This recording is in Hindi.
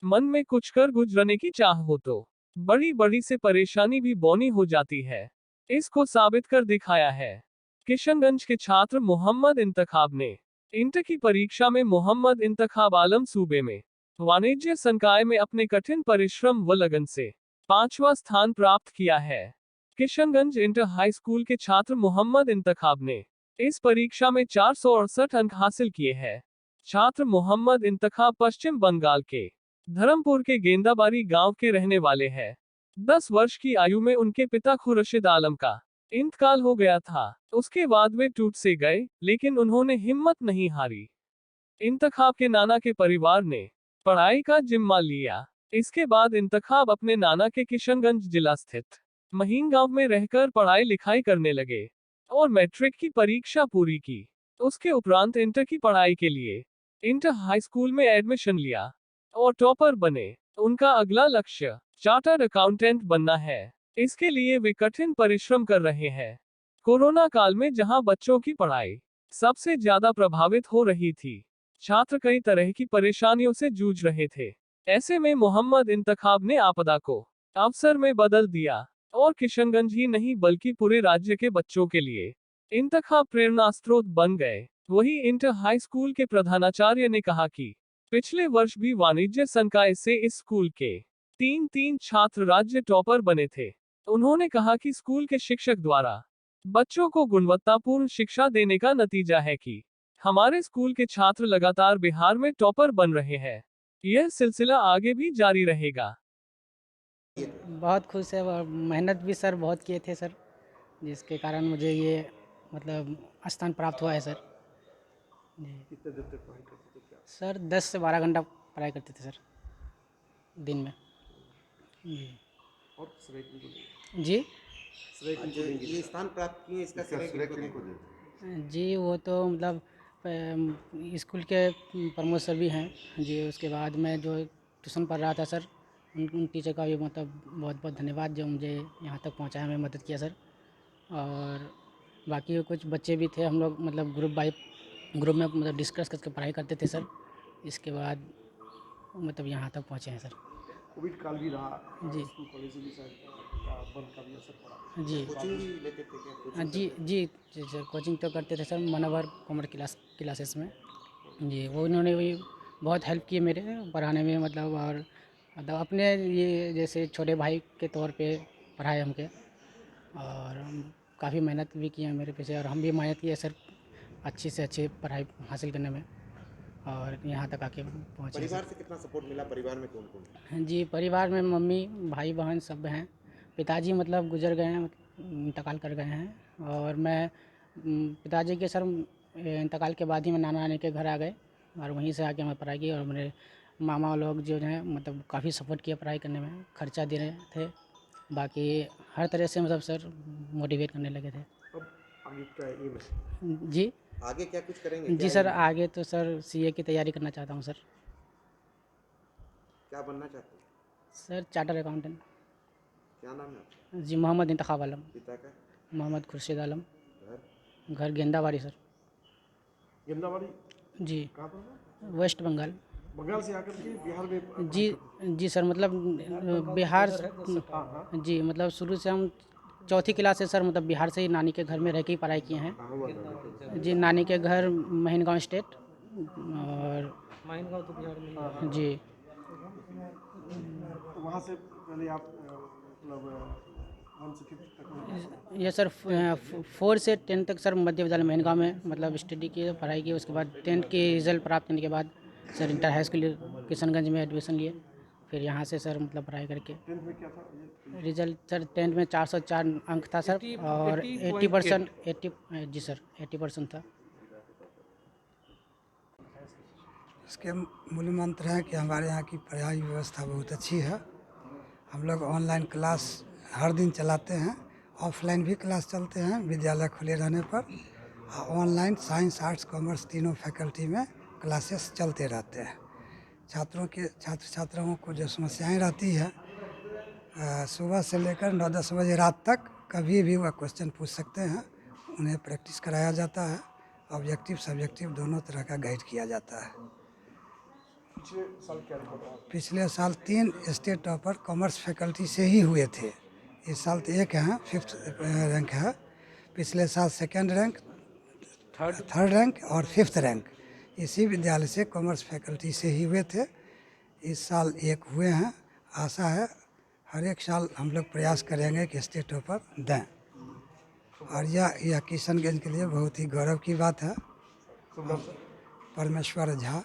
मन में कुछ कर गुजरने की चाह हो तो बड़ी बड़ी से परेशानी भी बौनी हो जाती है। इसको साबित कर दिखाया है। किशनगंज के छात्र मोहम्मद इंतखाब ने इंटर की परीक्षा में मोहम्मद इंतखाब आलम सूबे में वाणिज्य संकाय में अपने कठिन परिश्रम व लगन से 5वां स्थान प्राप्त किया है। किशनगंज इंटर हाई स्कूल के छात्र मोहम्मद इंतखाब ने इस परीक्षा में 468 अंक हासिल किए हैं। छात्र मोहम्मद इंतखाब पश्चिम बंगाल के धर्मपुर के गेंदाबारी गांव के रहने वाले हैं। 10 वर्ष की आयु में उनके पिता खुर्शीद आलम का इंतकाल हो गया था। उसके बाद वे टूट से गए, लेकिन उन्होंने हिम्मत नहीं हारी। इंतखाब के नाना के परिवार ने पढ़ाई का जिम्मा लिया। इसके बाद इंतखाब अपने नाना के किशनगंज जिला स्थित महीन गांव में रहकर पढ़ाई लिखाई करने लगे और मैट्रिक की परीक्षा पूरी की। उसके उपरांत इंटर की पढ़ाई के लिए इंटर हाई स्कूल में एडमिशन लिया और टॉपर बने। उनका अगला लक्ष्य चार्टर्ड अकाउंटेंट बनना है। इसके लिए वे कठिन परिश्रम कर रहे हैं। कोरोना काल में जहां बच्चों की पढ़ाई सबसे ज्यादा प्रभावित हो रही थी, छात्र कई तरह की परेशानियों से जूझ रहे थे। ऐसे में मोहम्मद इंतखाब ने आपदा को अवसर में बदल दिया और किशनगंज ही नहीं बल्कि पूरे राज्य के बच्चों के लिए इंतखाब प्रेरणा स्रोत बन गए। वही इंटर हाई स्कूल के प्रधानाचार्य ने कहा कि पिछले वर्ष भी वाणिज्य संकाय से इस स्कूल के 3 छात्र राज्य टॉपर बने थे। उन्होंने कहा कि स्कूल के शिक्षक द्वारा बच्चों को गुणवत्तापूर्ण शिक्षा देने का नतीजा है कि हमारे स्कूल के छात्र लगातार बिहार में टॉपर बन रहे हैं। यह सिलसिला आगे भी जारी रहेगा। बहुत खुश है और मेहनत भी सर बहुत किए थे सर, जिसके कारण मुझे ये मतलब स्थान प्राप्त हुआ है सर। जी कितने देर तक पढ़ाई करते थे क्या? सर 10 से 12 घंटा पढ़ाई करते थे सर दिन में। जी और श्रेय किनको देंगे? जी श्रेय किनको जो देंगे ये इसका? स्थान प्राप्त किए इसका इसका श्रेय श्रेय किनको किनको देंगे? देंगे? जी वो तो मतलब स्कूल के प्रमोद सर भी हैं जी। उसके बाद मैं जो ट्यूशन पढ़ रहा था सर, उन टीचर का भी मतलब बहुत बहुत धन्यवाद जो मुझे यहाँ तक पहुँचाने में मदद किया सर। और बाकी कुछ बच्चे भी थे, हम लोग मतलब ग्रुप में मतलब डिस्कस करके पढ़ाई करते थे सर। इसके बाद मतलब यहाँ तक पहुँचे हैं सर। कोविड काल भी रहा, जी स्कूल कॉलेज भी शायद का बंद का भी असर पड़ा। जी उसके बाद कोचिंग भी भी लेते थे क्या? हाँ कोचिंग जी करते थे? जी जी सर, कोचिंग तो करते थे सर मनोवर कॉमर्स क्लासेस में। जी वो उन्होंने भी बहुत हेल्प की मेरे पढ़ाने में मतलब। और मतलब अपने ये जैसे छोटे भाई के तौर पे पढ़ाए हमके। और काफ़ी मेहनत भी किए हैं मेरे पीछे, और हम भी मेहनत किए सर अच्छी से अच्छी पढ़ाई हासिल करने में, और यहाँ तक आके पहुँचे हैं परिवार सर। से कितना सपोर्ट मिला? परिवार में कौन कौन है? जी परिवार में मम्मी भाई बहन सब हैं। पिताजी मतलब गुजर गए हैं, इंतकाल कर गए हैं। और मैं पिताजी के सर इंतकाल के बाद ही मैं नाना नानी के घर आ गए, और वहीं से आके मैं पढ़ाई की। और मेरे मामा लोग जो हैं मतलब काफ़ी सपोर्ट किया पढ़ाई करने में, खर्चा दे रहे थे। बाकी हर तरह से मतलब सर मोटिवेट करने लगे थे। अब आगे क्या एम है? जी आगे क्या कुछ करेंगे? जी क्या सर एम है? आगे तो सर सीए की तैयारी करना चाहता हूँ सर। क्या बनना चाहते हैं? Sir charter accountant. क्या नाम है आपका? जी मोहम्मद इंतखाब आलम। पिता का? मोहम्मद खुर्शीद आलम। घर? घर गेंदाबाड़ी सर। गेंदाबाड़ी जी कहाँ पर है? वेस्ट बंगाल। बंगाल से आकर के बिहार में जी पढ़ाई करते जी सर मतलब बिहार थे। हाँ हाँ जी मतलब शुरू से हम चौथी क्लास से सर मतलब बिहार से ही नानी के घर में रह के ही पढ़ाई किए हैं। हाँ, हुआ था। जी नानी के घर महीन गाँव स्टेट। और महीन गाँव तो बिहार में हाँ हाँ। जी। तो वहाँ से पहले आप मतलब 1 से 5 तक वहीं पर पढ़े? ये सर 4 से 10 तक सर मध्य विद्यालय महीन गाँव में मतलब स्टडी की पढ़ाई की। उसके बाद 10th की रिज़ल्ट प्राप्त करने के बाद sir inter high school Kishanganj में एडमिशन लिए। फिर यहाँ से सर मतलब पढ़ाई करके 10th में क्या था ये? रिजल्ट सर 10th में 404 अंक था सर। और 80% 80 जी सर 80% था। इसके मूल मंत्र है कि हमारे यहाँ की पढ़ाई व्यवस्था बहुत अच्छी है। हम लोग ऑनलाइन क्लास हर दिन चलाते हैं, ऑफलाइन भी क्लास चलते हैं विद्यालय खुले रहने पर। और ऑनलाइन साइंस आर्ट्स कॉमर्स तीनों फैकल्टी में क्लासेस चलते रहते हैं। छात्र छात्राओं को जो समस्याएं रहती है सुबह से लेकर 9-10 बजे रात तक कभी भी वह क्वेश्चन पूछ सकते हैं। उन्हें प्रैक्टिस कराया जाता है। ऑब्जेक्टिव सब्जेक्टिव दोनों तरह का गाइड किया जाता है। पिछले साल क्या रिकॉर्ड रहा? पिछले साल 3 स्टेट टॉपर कॉमर्स फैकल्टी से ही हुए थे। इस साल तो एक है, 5th रैंक है। पिछले साल 2nd रैंक, 3rd रैंक और 5th रैंक इसी विद्यालय से कॉमर्स फैकल्टी से ही हुए थे। इस साल एक हुए हैं। आशा है हर एक साल हम लोग प्रयास करेंगे कि स्टेट टॉपर दें। और यह किशनगंज के लिए बहुत ही गौरव की बात है। परमेश्वर झा।